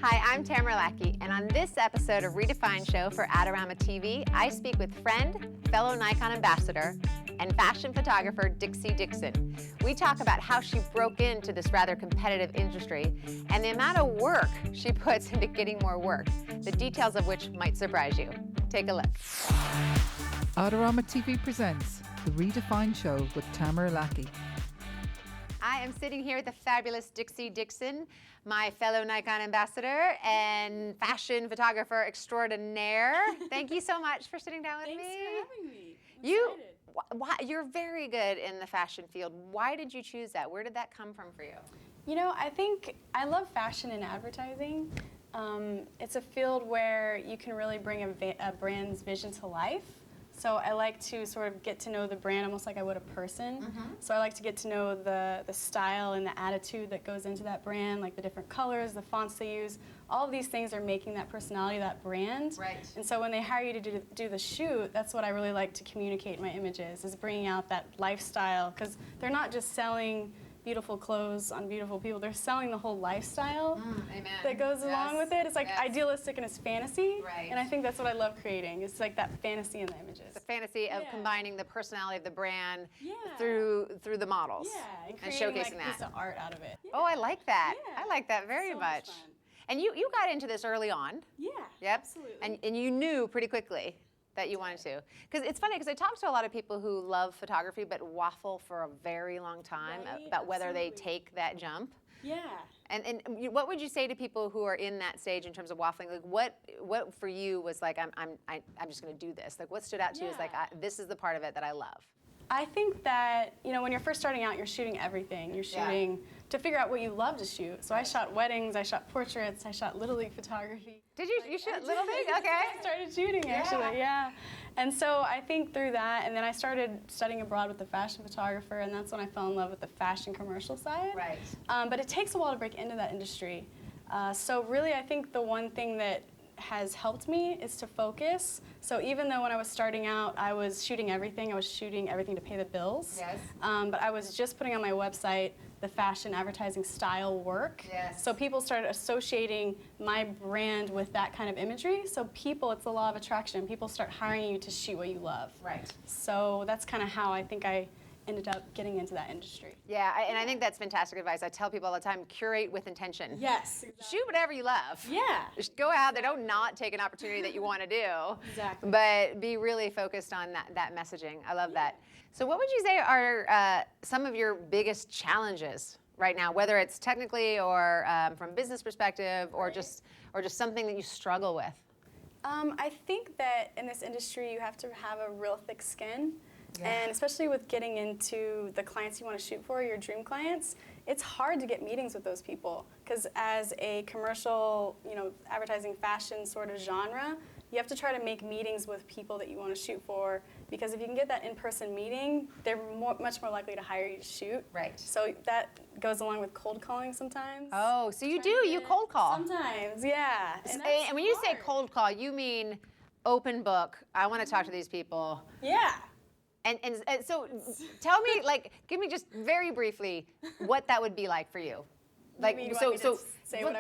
Hi, I'm Tamara Lackey, and on this episode of reDefine show for Adorama TV, I speak with friend, fellow Nikon ambassador, and fashion photographer Dixie Dixon. We talk about how she broke into this rather competitive industry and the amount of work she puts into getting more work, the details of which might surprise you. Take a look. Adorama TV presents the reDefine show with Tamara Lackey. I am sitting here with the fabulous Dixie Dixon, my fellow Nikon ambassador and fashion photographer extraordinaire. Thank you so much for sitting down with me. Thanks for having me. You're very good in the fashion field. Why did you choose that? Where did that come from for you? You know, I think I love fashion and advertising. It's a field where you can really bring a brand's vision to life. So I like to sort of get to know the brand almost like I would a person. So I like to get to know the style and the attitude that goes into that brand, like the different colors, the fonts they use. All of these things are making that personality, that brand. Right. And so when they hire you to do the shoot, that's what I really like to communicate in my images, is bringing out that lifestyle. Because they're not just selling beautiful clothes on beautiful people. They're selling the whole lifestyle that goes along with it. It's like idealistic and it's fantasy. Right. And I think that's what I love creating. It's like that fantasy in the images. The fantasy of combining the personality of the brand through the models and showcasing like that. A piece of art out of it. Oh, I like that. Yeah. I like that very So much. fun. And you got into this early on. Yeah, Yep. absolutely. And you knew pretty quickly that you wanted to. Because it's funny, because I talk to a lot of people who love photography but waffle for a very long time about whether they take that jump. Yeah. And what would you say to people who are in that stage in terms of waffling? Like what for you was like, I'm just going to do this? Like what stood out to you is like, this is the part of it that I love? I think that, you know, when you're first starting out, you're shooting everything. You're shooting to figure out what you love to shoot. So I shot weddings, I shot portraits, I shot Little League photography. Did you? You shot Little League? Okay. I started shooting, actually, And so I think through that, and then I started studying abroad with the fashion photographer, and that's when I fell in love with the fashion commercial side. Right. But it takes a while to break into that industry. So really, I think the one thing that has helped me is to focus. So even though when I was starting out, I was shooting everything. I was shooting everything to pay the bills. Yes. But I was just putting on my website the fashion advertising style work. Yes. So people started associating my brand with that kind of imagery. So people, it's the law of attraction. People start hiring you to shoot what you love. Right. So that's kind of how I think I ended up getting into that industry. Yeah, and I think that's fantastic advice. I tell people all the time, curate with intention. Yes. Exactly. Shoot whatever you love. Yeah. Just go out there, don't not take an opportunity that you want to do. Exactly. But be really focused on that messaging. I love that. So what would you say are some of your biggest challenges right now, whether it's technically or from a business perspective or just something that you struggle with? I think that in this industry you have to have a real thick skin. And especially with getting into the clients you want to shoot for, your dream clients, it's hard to get meetings with those people. Because as a commercial, you know, advertising fashion sort of genre, you have to try to make meetings with people that you want to shoot for. Because if you can get that in-person meeting, they're much more likely to hire you to shoot. Right. So that goes along with cold calling sometimes. Oh, so you cold call? Sometimes, yeah. And when you say cold call, you mean open book. I want to talk to these people. Yeah. And so tell me, like, give me just very briefly what that would be like for you. Like,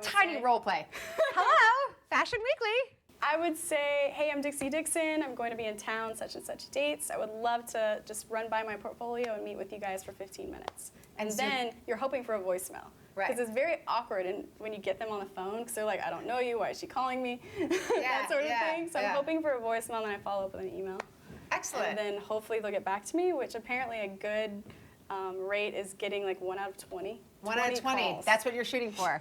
tiny role play. Hello, Fashion Weekly. I would say, hey, I'm Dixie Dixon. I'm going to be in town such and such dates. I would love to just run by my portfolio and meet with you guys for 15 minutes. And then you're hoping for a voicemail. Right. Because it's very awkward when you get them on the phone because they're like, I don't know you. Why is she calling me? That sort of thing. So I'm hoping for a voicemail and then I follow up with an email. Excellent. And then hopefully they'll get back to me, which apparently a good rate is getting like 1 out of 20. 1 out of 20. Calls. That's what you're shooting for.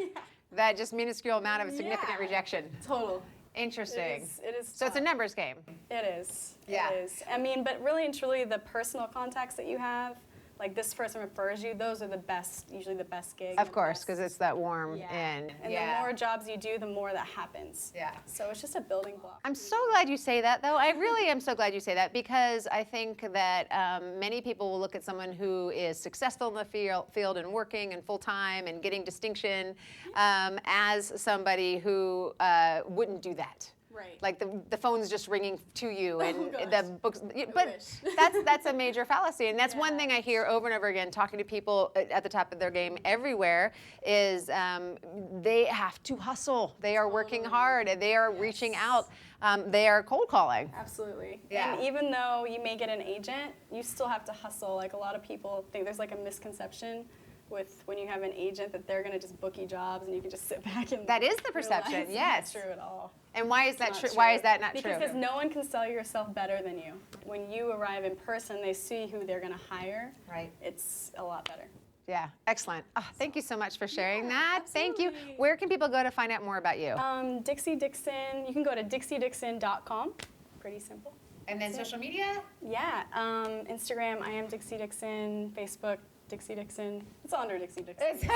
That just minuscule amount of significant rejection. Total. Interesting. It is so it's a numbers game. It is. Yeah. It is. I mean, but really and truly, the personal contacts that you have, like this person refers you, those are the best, usually the best gigs. Of course, because it's that warm end. And the more jobs you do, the more that happens. Yeah. So it's just a building block. I'm so glad you say that, though. I really am so glad you say that because I think that many people will look at someone who is successful in the field and working and full-time and getting distinction as somebody who wouldn't do that. Right. Like the phone's just ringing to you, and gosh. the books. But that's a major fallacy, and that's one thing I hear over and over again talking to people at the top of their game everywhere is they have to hustle. They are working hard, and they are reaching out. They are cold calling. Absolutely. Yeah. And even though you may get an agent, you still have to hustle. Like a lot of people think there's like a misconception with when you have an agent that they're going to just book you jobs and you can just sit back and That is the perception, realize yes. It's not true at all. And why is that Not true? Why is that not true? Because no one can sell yourself better than you. When you arrive in person, they see who they're going to hire. Right. It's a lot better. Yeah, excellent. Oh, thank you so much for sharing that. Thank you. absolutely. Where can people go to find out more about you? Dixie Dixon, you can go to dixiedixon.com. Pretty simple. And then social media? Yeah, Instagram, I am Dixie Dixon. Facebook, Dixie Dixon. It's all under Dixie Dixon.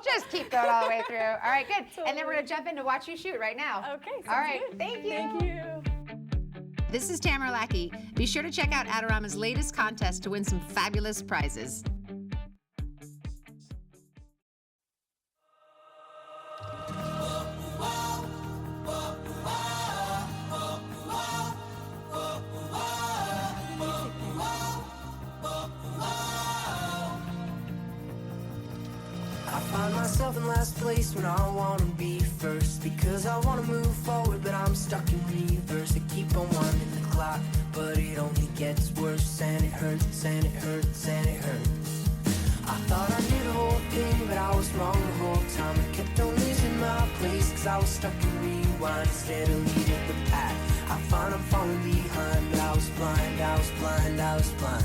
just keep going all the way through. All right, good. And then we're going to jump in to watch you shoot right now. Okay, sounds All right, good. thank you. Thank you. This is Tamara Lackey. Be sure to check out Adorama's latest contest to win some fabulous prizes. Find myself in last place when I wanna be first, because I wanna move forward but I'm stuck in reverse. I keep on winding the clock, but it only gets worse, and it hurts and it hurts and it hurts. I thought I knew the whole thing, but I was wrong the whole time. I kept on losing my place, cause I was stuck in rewind instead of leading the pack. I find I'm falling behind, but I was blind, I was blind, I was blind.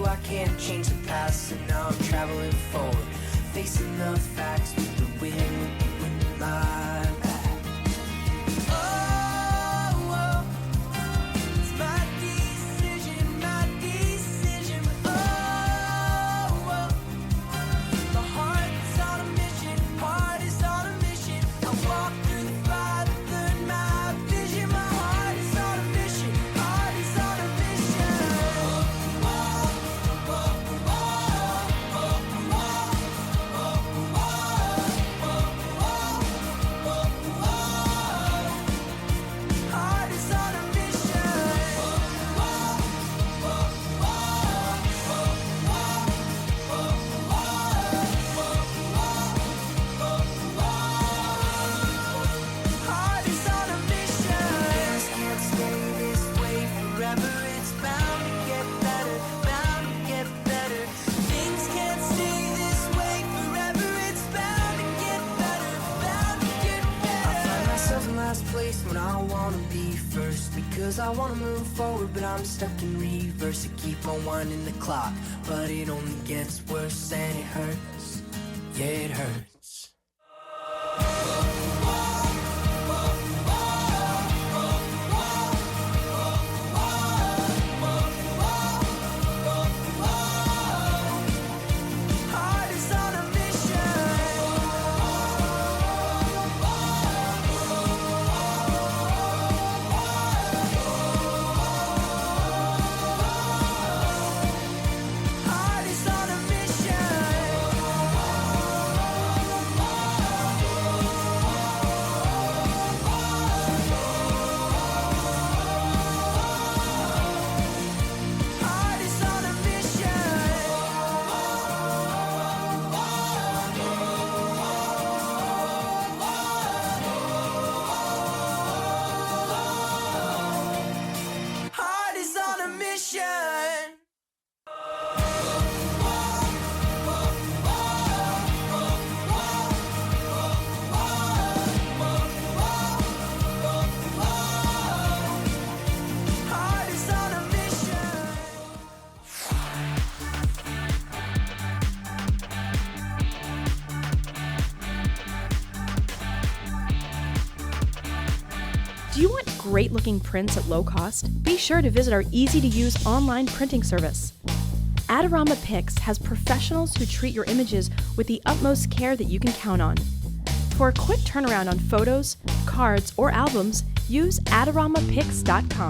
I can't change the past, and now I'm traveling forward, facing the facts with the wind in my back. Oh, it's my decision, oh, my heart is on a mission, I walk through the fire to learn my vision. My heart is on a mission, heart is on a mission. Place when I wanna be first, because I wanna move forward but I'm stuck in reverse. I keep on winding the clock, but it only gets worse, and it hurts, yeah it hurts. Do you want great looking prints at low cost? Be sure to visit our easy to use online printing service. Adorama Pix has professionals who treat your images with the utmost care that you can count on. For a quick turnaround on photos, cards, or albums, use AdoramaPix.com.